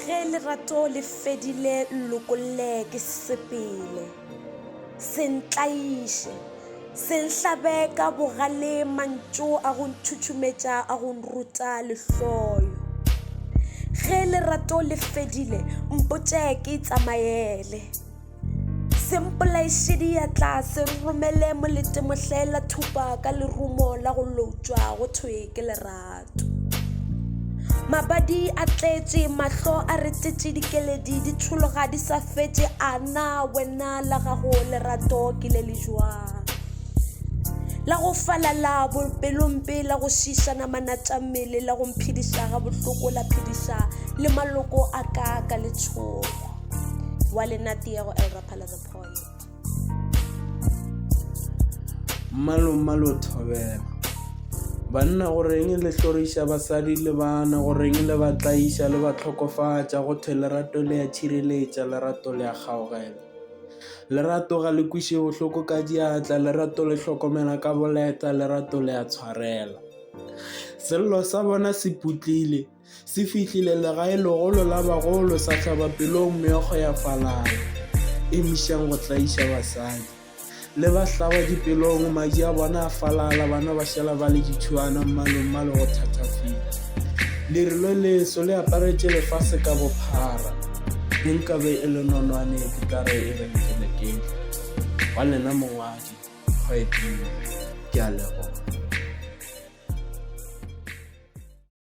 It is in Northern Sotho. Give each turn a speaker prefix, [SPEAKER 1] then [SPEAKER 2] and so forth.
[SPEAKER 1] Ge lerato le fedile nlokolle ke sepele, se ntlaiše, se nhlabe ka bogale mantšu a go ntšhutšumetša a go nruta lehloyo. Ge lerato le fedile mpotše ke tsamaele, se mpolaiše diatla se romele molete mohlela thupa ka lerumo la go loutšwa go thwe ke lerato. Mabadi a tletše, mahlo a retetše dikeledi di tšhologa di sa fetše, ana wena la gago lerato ke le jwang? La go falala bopelompe, la go šišana manatšamele, la go mphediša ga bohloko, la phediša le maloko a ka letšhogo. Wa Lenatiego El Rapala the poet.
[SPEAKER 2] Malo thobela banna go reng le hloriša basadi le bana, go reng le ba tlaiša le ba tlhokofatša, go the lerato le ya tšhireletša, lerato le ya kgaogela. Lerato ga le kwiše bohloko ka diatla, lerato le hlokomela ka boleta, lerato le ya tshwarela. Sello sa bona se putlile, se fihlile legae legolo la bagolo, sa hlaba pelong meokgo ya falala, emišang go tlaiša basadi. Le ba hlaba dipelong madi a bona a falala, bana ba šala ba le dithuana mmalo go thatafila. Lerilo leso le aparetše lefase ka bophara, nka be e le nonwane ke tare e benkelekeng. Wa lena mongwadi, kgwaetile, ke a leboga.